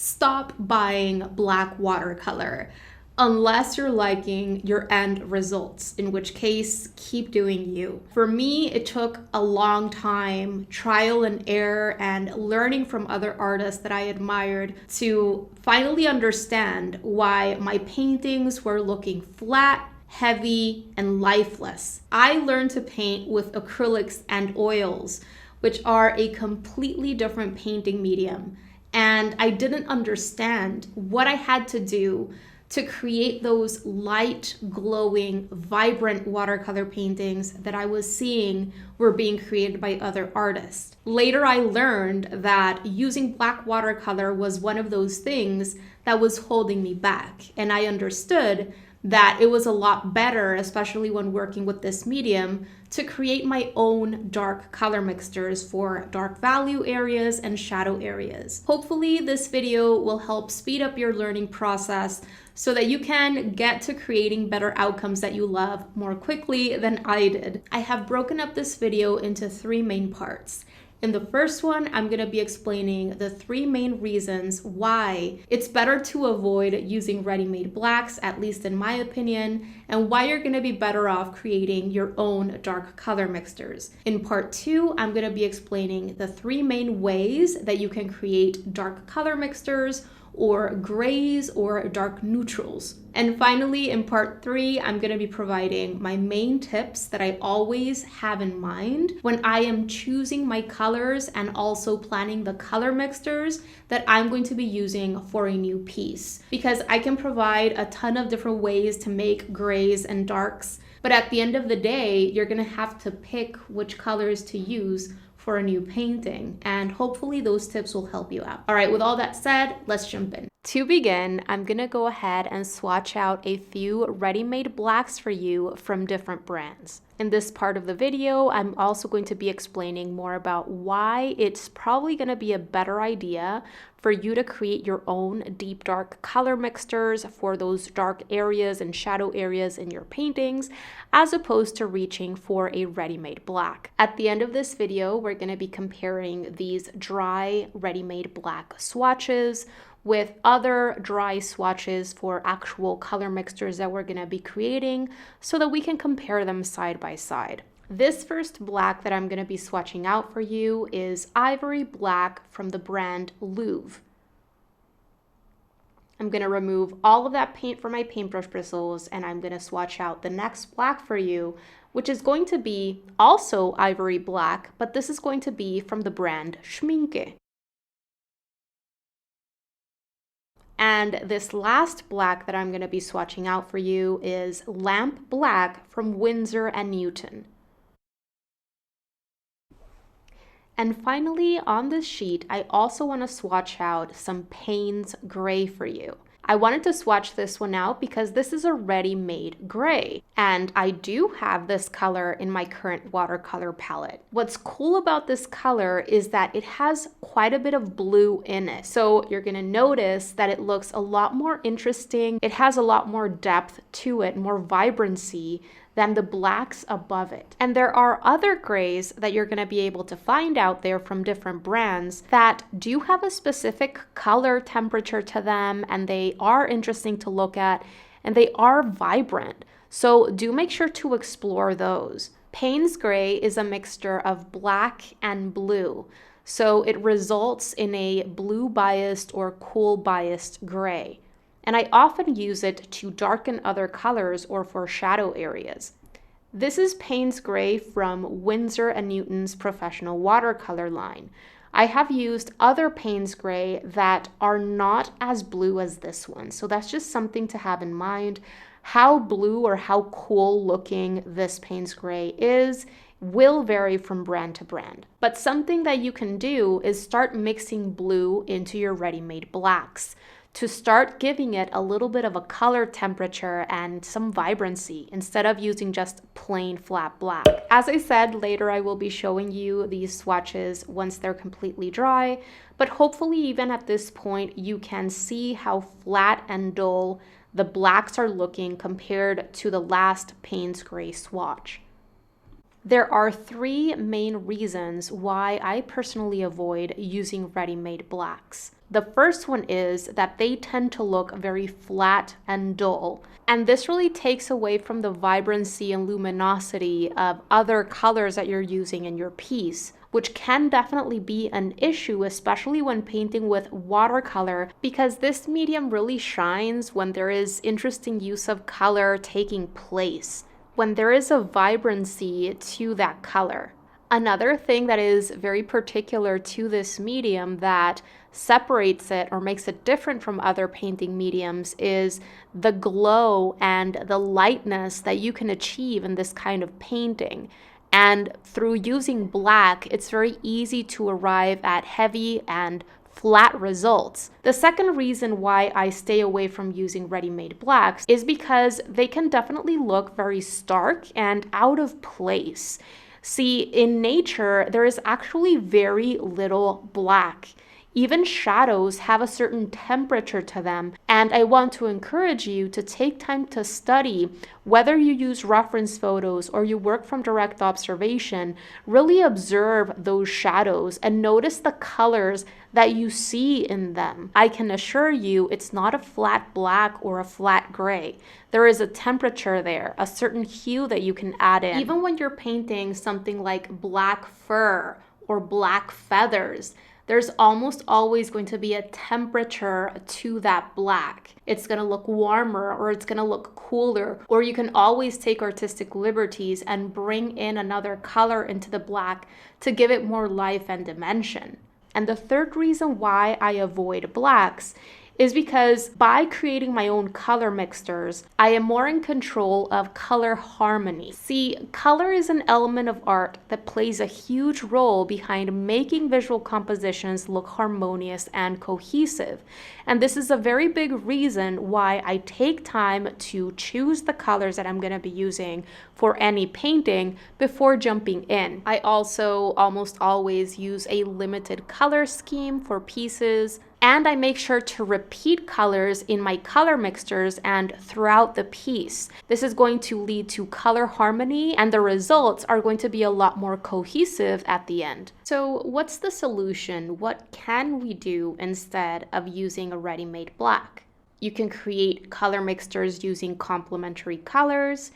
Stop buying black watercolor unless you're liking your end results, in which case, keep doing you. For me, it took a long time, trial and error, and learning from other artists that I admired to finally understand why my paintings were looking flat, heavy, and lifeless. I learned to paint with acrylics and oils, which are a completely different painting medium. And I didn't understand what I had to do to create those light, glowing, vibrant watercolor paintings that I was seeing were being created by other artists. Later, I learned that using black watercolor was one of those things that was holding me back. And I understood that it was a lot better, especially when working with this medium, to create my own dark color mixtures for dark value areas and shadow areas. Hopefully this video will help speed up your learning process so that you can get to creating better outcomes that you love more quickly than I did. I have broken up this video into 3 main parts. In the first one, I'm going to be explaining the 3 main reasons why it's better to avoid using ready-made blacks, at least in my opinion, and why you're going to be better off creating your own dark color mixtures. In part 2, I'm going to be explaining the 3 main ways that you can create dark color mixtures, or grays, or dark neutrals. And finally, in part 3, I'm going to be providing my main tips that I always have in mind when I am choosing my colors and also planning the color mixtures that I'm going to be using for a new piece. Because I can provide a ton of different ways to make grays and darks, but at the end of the day, you're going to have to pick which colors to use for a new painting, and hopefully those tips will help you out. All right, with all that said, let's jump in. To begin, I'm gonna go ahead and swatch out a few ready-made blacks for you from different brands. In this part of the video, I'm also going to be explaining more about why it's probably gonna be a better idea for you to create your own deep dark color mixtures for those dark areas and shadow areas in your paintings, as opposed to reaching for a ready-made black. At the end of this video, we're gonna be comparing these dry ready-made black swatches with other dry swatches for actual color mixtures that we're gonna be creating so that we can compare them side by side. This first black that I'm gonna be swatching out for you is Ivory Black from the brand Louvre. I'm gonna remove all of that paint from my paintbrush bristles and I'm gonna swatch out the next black for you, which is going to be also Ivory Black, but this is going to be from the brand Schminke. And this last black that I'm going to be swatching out for you is Lamp Black from Winsor & Newton. And finally, on this sheet, I also want to swatch out some Payne's Gray for you. I wanted to swatch this one out because this is a ready-made gray, and I do have this color in my current watercolor palette. What's cool about this color is that it has quite a bit of blue in it. So you're gonna notice that it looks a lot more interesting. It has a lot more depth to it, more vibrancy than the blacks above it. And there are other grays that you're gonna be able to find out there from different brands that do have a specific color temperature to them, and they are interesting to look at, and they are vibrant. So do make sure to explore those. Payne's Gray is a mixture of black and blue. So it results in a blue biased or cool biased gray. And I often use it to darken other colors or for shadow areas. This is Payne's Gray from Winsor & Newton's professional watercolor line. I have used other Payne's Gray that are not as blue as this one, so that's just something to have in mind. How blue or how cool looking this Payne's Gray is will vary from brand to brand. But something that you can do is start mixing blue into your ready-made blacks to start giving it a little bit of a color temperature and some vibrancy instead of using just plain flat black. As I said, later I will be showing you these swatches once they're completely dry, but hopefully even at this point you can see how flat and dull the blacks are looking compared to the last Payne's Gray swatch. There are three main reasons why I personally avoid using ready-made blacks. The first one is that they tend to look very flat and dull, and this really takes away from the vibrancy and luminosity of other colors that you're using in your piece, which can definitely be an issue, especially when painting with watercolor, because this medium really shines when there is interesting use of color taking place, when there is a vibrancy to that color. Another thing that is very particular to this medium that separates it or makes it different from other painting mediums is the glow and the lightness that you can achieve in this kind of painting. And through using black, it's very easy to arrive at heavy and flat results. The second reason why I stay away from using ready-made blacks is because they can definitely look very stark and out of place. See, in nature, there is actually very little black. Even shadows have a certain temperature to them, and I want to encourage you to take time to study. Whether you use reference photos or you work from direct observation, really observe those shadows and notice the colors that you see in them. I can assure you it's not a flat black or a flat gray. There is a temperature there, a certain hue that you can add in. Even when you're painting something like black fur or black feathers, there's almost always going to be a temperature to that black. It's going to look warmer or it's going to look cooler, or you can always take artistic liberties and bring in another color into the black to give it more life and dimension. And the third reason why I avoid blacks is because by creating my own color mixtures, I am more in control of color harmony. See, color is an element of art that plays a huge role behind making visual compositions look harmonious and cohesive. And this is a very big reason why I take time to choose the colors that I'm going to be using for any painting before jumping in. I also almost always use a limited color scheme for pieces, and I make sure to repeat colors in my color mixtures and throughout the piece. This is going to lead to color harmony, and the results are going to be a lot more cohesive at the end. So what's the solution? What can we do instead of using a ready-made black? You can create color mixtures using complementary colors.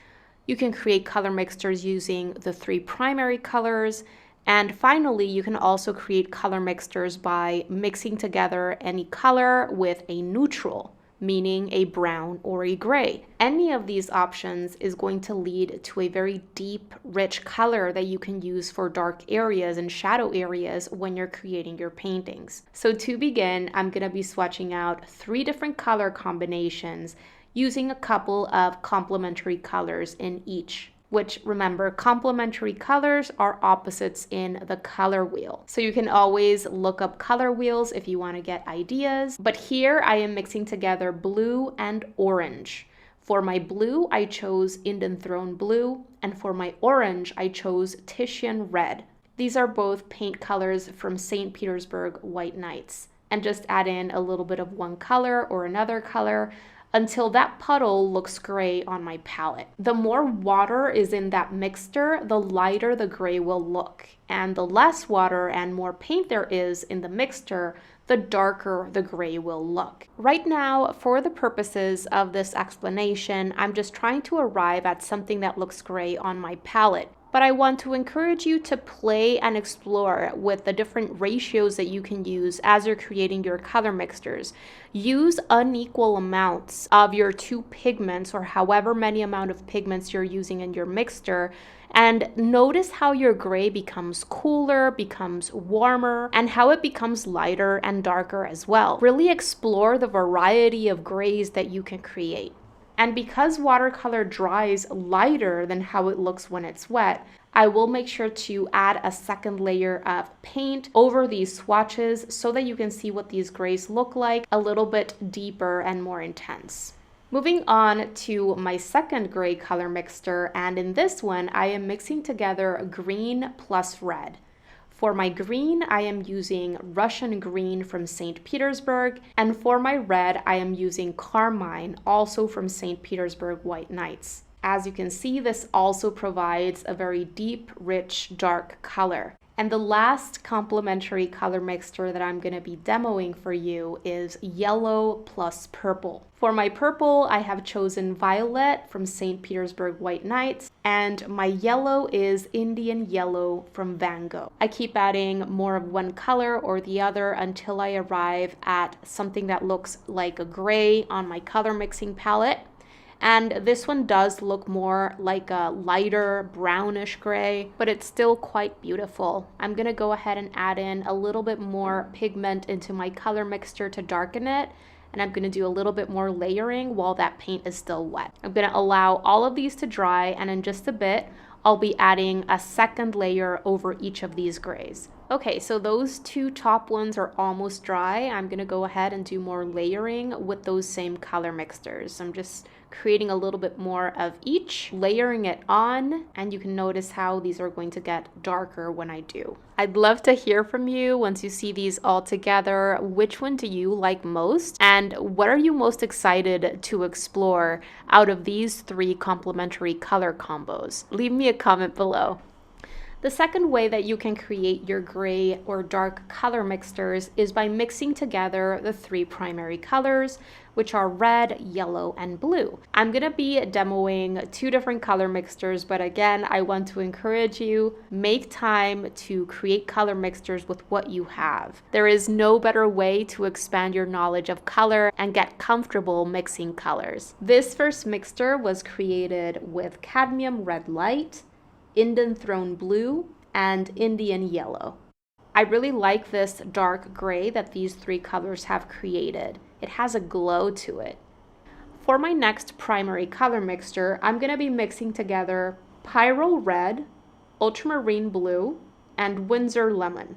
You can create color mixtures using the three primary colors. And finally, you can also create color mixtures by mixing together any color with a neutral, meaning a brown or a gray. Any of these options is going to lead to a very deep, rich color that you can use for dark areas and shadow areas when you're creating your paintings. So to begin, I'm going to be swatching out 3 different color combinations using a couple of complementary colors in each. Which, remember, complementary colors are opposites in the color wheel. So you can always look up color wheels if you want to get ideas. But here I am mixing together blue and orange. For my blue, I chose Indian Throne Blue, and for my orange, I chose Titian Red. These are both paint colors from St. Petersburg White Knights. And just add in a little bit of one color or another color until that puddle looks gray on my palette. The more water is in that mixture, the lighter the gray will look. And the less water and more paint there is in the mixture, the darker the gray will look. Right now, for the purposes of this explanation, I'm just trying to arrive at something that looks gray on my palette. But I want to encourage you to play and explore with the different ratios that you can use as you're creating your color mixtures. Use unequal amounts of your 2 pigments or however many amount of pigments you're using in your mixture, and notice how your gray becomes cooler, becomes warmer, and how it becomes lighter and darker as well. Really explore the variety of grays that you can create. And because watercolor dries lighter than how it looks when it's wet, I will make sure to add a second layer of paint over these swatches so that you can see what these grays look like a little bit deeper and more intense. Moving on to my second gray color mixture, and in this one, I am mixing together green plus red. For my green, I am using Russian green from St. Petersburg, and for my red, I am using carmine, also from St. Petersburg White Knights. As you can see, this also provides a very deep, rich, dark color. And the last complementary color mixture that I'm going to be demoing for you is yellow plus purple. For my purple, I have chosen violet from St. Petersburg White Nights, and my yellow is Indian yellow from Van Gogh. I keep adding more of one color or the other until I arrive at something that looks like a gray on my color mixing palette. And this one does look more like a lighter brownish gray, but it's still quite beautiful. I'm gonna go ahead and add in a little bit more pigment into my color mixture to darken it. And I'm gonna do a little bit more layering while that paint is still wet. I'm gonna allow all of these to dry, and in just a bit, I'll be adding a second layer over each of these grays. Okay, so those two top ones are almost dry. I'm gonna go ahead and do more layering with those same color mixtures. I'm just creating a little bit more of each, layering it on, and you can notice how these are going to get darker when I do. I'd love to hear from you once you see these all together. Which one do you like most? And what are you most excited to explore out of these three complementary color combos? Leave me a comment below. The second way that you can create your gray or dark color mixtures is by mixing together the three primary colors, which are red, yellow, and blue. I'm gonna be demoing two different color mixtures, but again, I want to encourage you, make time to create color mixtures with what you have. There is no better way to expand your knowledge of color and get comfortable mixing colors. This first mixture was created with cadmium red light, Indian throne blue, and Indian yellow. I really like this dark gray that these three colors have created. It has a glow to it. For my next primary color mixture, I'm going to be mixing together Pyrrole red, ultramarine blue, and Windsor lemon.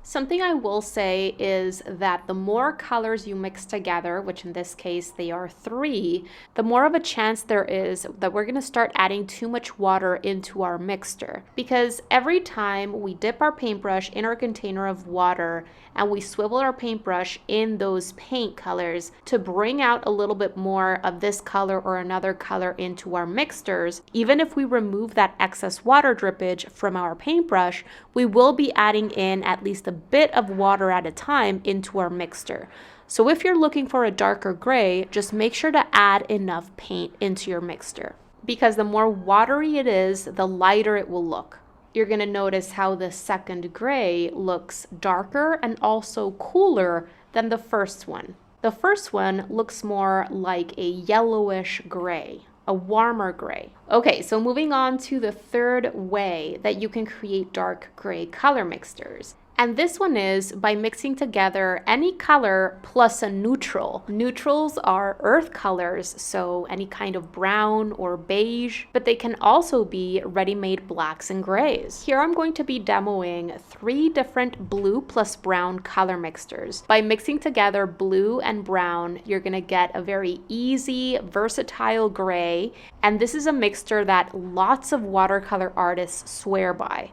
Something I will say is that the more colors you mix together, which in this case they are three, the more of a chance there is that we're going to start adding too much water into our mixture. Because every time we dip our paintbrush in our container of water and we swivel our paintbrush in those paint colors to bring out a little bit more of this color or another color into our mixtures, even if we remove that excess water drippage from our paintbrush, we will be adding in at least a bit of water at a time into our mixture. So if you're looking for a darker gray, just make sure to add enough paint into your mixture, because the more watery it is, the lighter it will look. You're going to notice how the second gray looks darker and also cooler than the first one. The first one looks more like a yellowish gray, a warmer gray. Okay, so moving on to the third way that you can create dark gray color mixtures. And this one is by mixing together any color plus a neutral. Neutrals are earth colors, so any kind of brown or beige, but they can also be ready-made blacks and grays. Here I'm going to be demoing three different blue plus brown color mixtures. By mixing together blue and brown, you're gonna get a very easy, versatile gray, and this is a mixture that lots of watercolor artists swear by.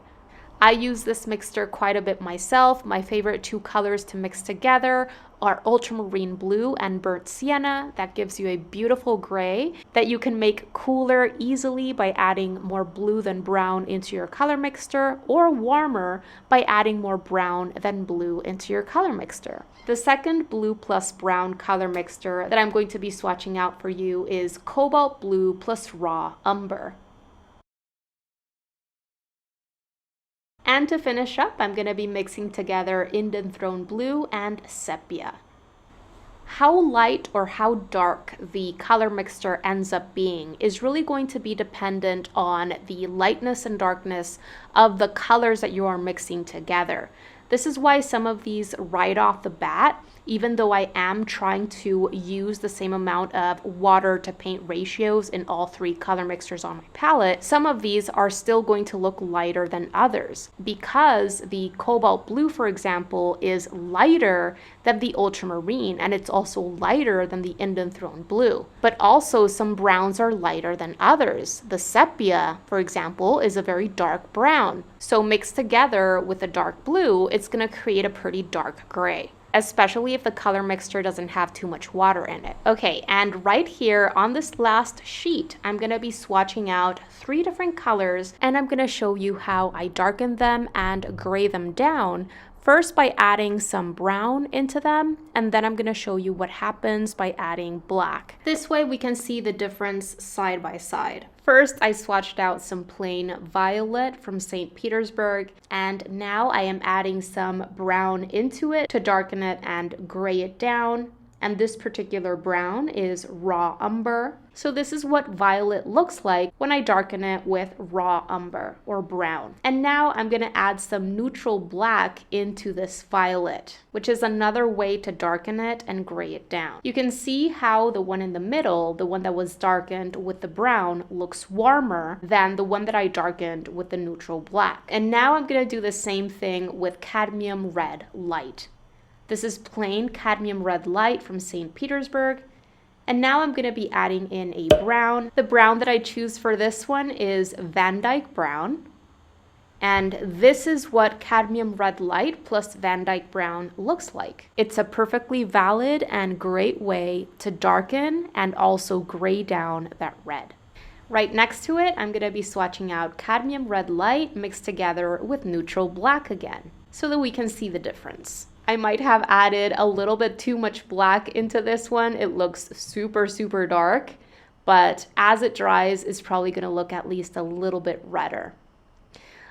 I use this mixture quite a bit myself. My favorite two colors to mix together are ultramarine blue and burnt sienna. That gives you a beautiful gray that you can make cooler easily by adding more blue than brown into your color mixture, or warmer by adding more brown than blue into your color mixture. The second blue plus brown color mixture that I'm going to be swatching out for you is cobalt blue plus raw umber. And to finish up, I'm going to be mixing together Indian throne blue and sepia. How light or how dark the color mixture ends up being is really going to be dependent on the lightness and darkness of the colors that you are mixing together. This is why some of these right off the bat, even though I am trying to use the same amount of water to paint ratios in all three color mixtures on my palette, some of these are still going to look lighter than others, because the cobalt blue, for example, is lighter than the ultramarine, and it's also lighter than the Indian throne blue. But also some browns are lighter than others. The sepia, for example, is a very dark brown. So mixed together with a dark blue, it's going to create a pretty dark gray. especially if the color mixture doesn't have too much water in it. Okay, and right here on this last sheet, I'm gonna be swatching out 3 different colors, and I'm gonna show you how I darken them and gray them down. First by adding some brown into them, and then I'm gonna show you what happens by adding black. This way we can see the difference side by side. First, I swatched out some plain violet from St. Petersburg, and now I am adding some brown into it to darken it and gray it down. And this particular brown is raw umber. So this is what violet looks like when I darken it with raw umber or brown. And now I'm gonna add some neutral black into this violet, which is another way to darken it and gray it down. You can see how the one in the middle, the one that was darkened with the brown, looks warmer than the one that I darkened with the neutral black. And now I'm gonna do the same thing with cadmium red light. This is plain cadmium red light from St. Petersburg. And now I'm going to be adding in a brown. The brown that I choose for this one is Van Dyke brown. And this is what cadmium red light plus Van Dyke brown looks like. It's a perfectly valid and great way to darken and also gray down that red. Right next to it, I'm going to be swatching out cadmium red light mixed together with neutral black again, so that we can see the difference. I might have added a little bit too much black into this one. It looks super, super dark, but as it dries, it's probably gonna look at least a little bit redder.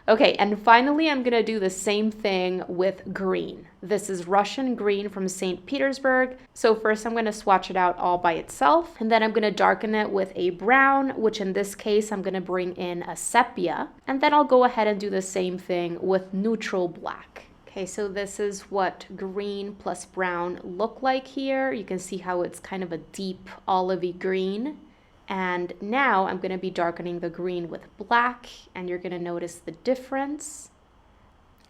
Okay, and finally, I'm gonna do the same thing with green. This is Russian green from St. Petersburg. So first I'm gonna swatch it out all by itself, and then I'm gonna darken it with a brown, which in this case, I'm gonna bring in a sepia, and then I'll go ahead and do the same thing with neutral black. Okay, so this is what green plus brown look like here. You can see how it's kind of a deep olivey green. And now I'm going to be darkening the green with black, and you're going to notice the difference.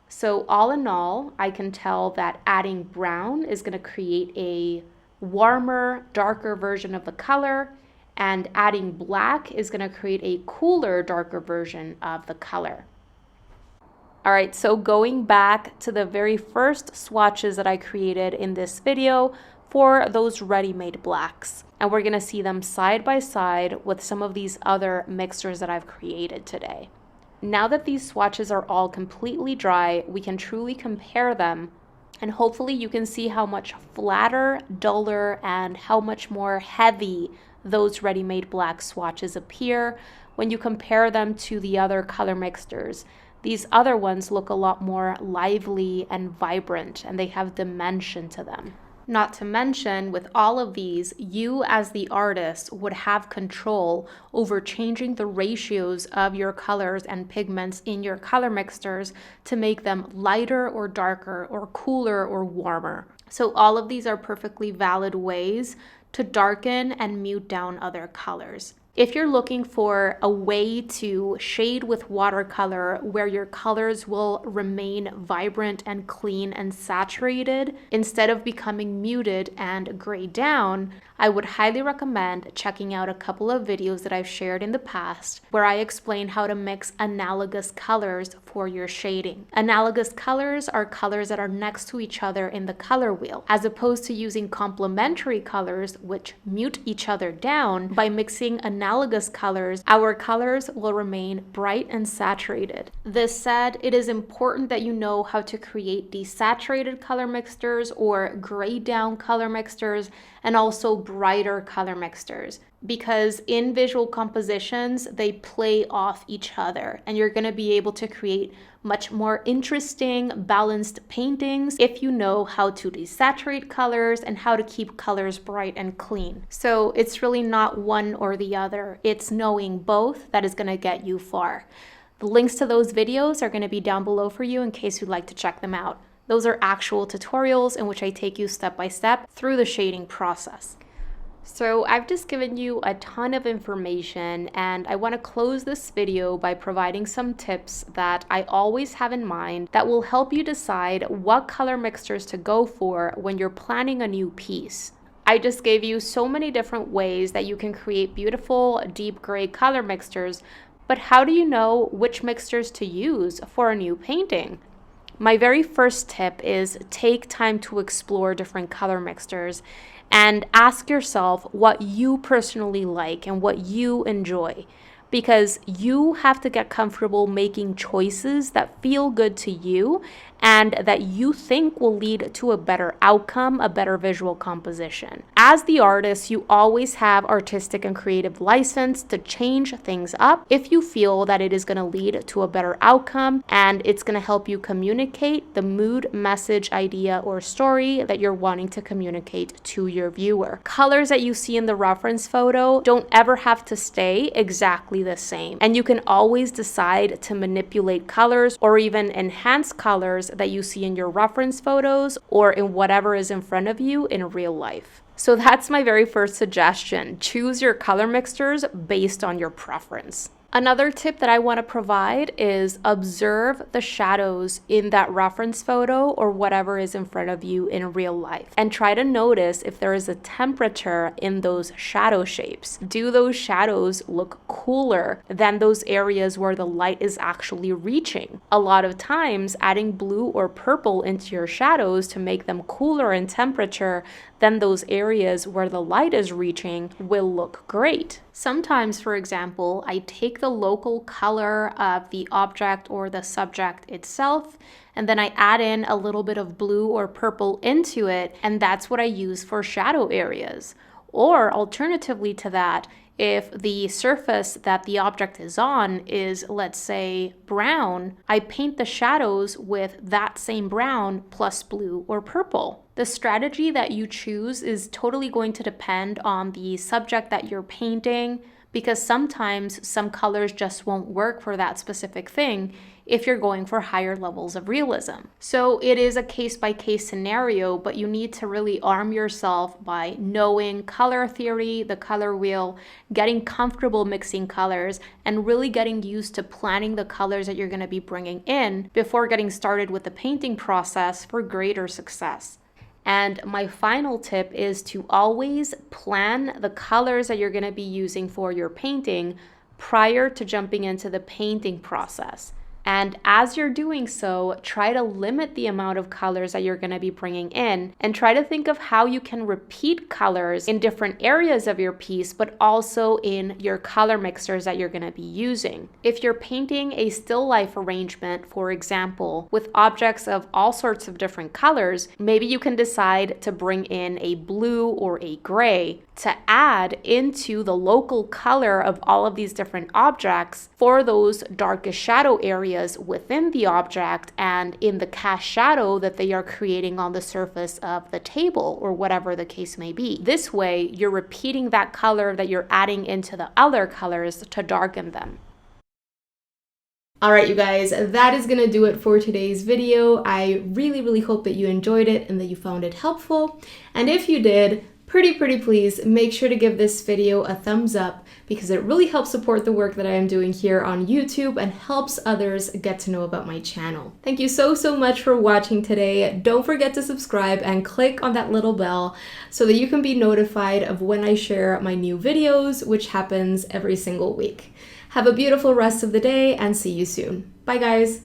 So all in all, I can tell that adding brown is going to create a warmer, darker version of the color, and adding black is going to create a cooler, darker version of the color. All right, so going back to the very first swatches that I created in this video for those ready-made blacks. And we're gonna see them side by side with some of these other mixtures that I've created today. Now that these swatches are all completely dry, we can truly compare them, and hopefully you can see how much flatter, duller, and how much more heavy those ready-made black swatches appear when you compare them to the other color mixtures. These other ones look a lot more lively and vibrant, and they have dimension to them. Not to mention, with all of these, you as the artist would have control over changing the ratios of your colors and pigments in your color mixtures to make them lighter or darker or cooler or warmer. So all of these are perfectly valid ways to darken and mute down other colors. If you're looking for a way to shade with watercolor where your colors will remain vibrant and clean and saturated instead of becoming muted and grayed down, I would highly recommend checking out a couple of videos that I've shared in the past where I explain how to mix analogous colors for your shading. Analogous colors are colors that are next to each other in the color wheel, as opposed to using complementary colors which mute each other down. By mixing analogous colors, our colors will remain bright and saturated. This said, it is important that you know how to create desaturated color mixtures or gray down color mixtures and also brighter color mixtures, because in visual compositions, they play off each other, and you're going to be able to create much more interesting, balanced paintings if you know how to desaturate colors and how to keep colors bright and clean. So it's really not one or the other. It's knowing both that is going to get you far. The links to those videos are going to be down below for you in case you'd like to check them out. Those are actual tutorials in which I take you step by step through the shading process. So I've just given you a ton of information, and I want to close this video by providing some tips that I always have in mind that will help you decide what color mixtures to go for when you're planning a new piece. I just gave you so many different ways that you can create beautiful deep gray color mixtures, but how do you know which mixtures to use for a new painting? My very first tip is take time to explore different color mixtures and ask yourself what you personally like and what you enjoy, because you have to get comfortable making choices that feel good to you and that you think will lead to a better outcome, a better visual composition. As the artist, you always have artistic and creative license to change things up if you feel that it is going to lead to a better outcome and it's going to help you communicate the mood, message, idea, or story that you're wanting to communicate to your viewer. Colors that you see in the reference photo don't ever have to stay exactly the same, and you can always decide to manipulate colors or even enhance colors that you see in your reference photos or in whatever is in front of you in real life. So that's my very first suggestion. Choose your color mixtures based on your preference. Another tip that I want to provide is observe the shadows in that reference photo or whatever is in front of you in real life, and try to notice if there is a temperature in those shadow shapes. Do those shadows look cooler than those areas where the light is actually reaching? A lot of times, adding blue or purple into your shadows to make them cooler in temperature than those areas where the light is reaching will look great. Sometimes, for example, I take the local color of the object or the subject itself, and then I add in a little bit of blue or purple into it, and that's what I use for shadow areas. Or alternatively to that, if the surface that the object is on is, let's say, brown, I paint the shadows with that same brown plus blue or purple. The strategy that you choose is totally going to depend on the subject that you're painting, because sometimes some colors just won't work for that specific thing if you're going for higher levels of realism. So it is a case-by-case scenario, but you need to really arm yourself by knowing color theory, the color wheel, getting comfortable mixing colors, and really getting used to planning the colors that you're going to be bringing in before getting started with the painting process for greater success. And my final tip is to always plan the colors that you're going to be using for your painting prior to jumping into the painting process. And as you're doing so, try to limit the amount of colors that you're going to be bringing in, and try to think of how you can repeat colors in different areas of your piece, but also in your color mixers that you're going to be using. If you're painting a still life arrangement, for example, with objects of all sorts of different colors, maybe you can decide to bring in a blue or a gray to add into the local color of all of these different objects for those darkest shadow areas within the object and in the cast shadow that they are creating on the surface of the table or whatever the case may be. This way, you're repeating that color that you're adding into the other colors to darken them. All right, you guys, that is gonna do it for today's video. I really hope that you enjoyed it and that you found it helpful. And if you did, pretty please make sure to give this video a thumbs up, because it really helps support the work that I am doing here on YouTube and helps others get to know about my channel. Thank you so much for watching today. Don't forget to subscribe and click on that little bell so that you can be notified of when I share my new videos, which happens every single week. Have a beautiful rest of the day and see you soon. Bye guys.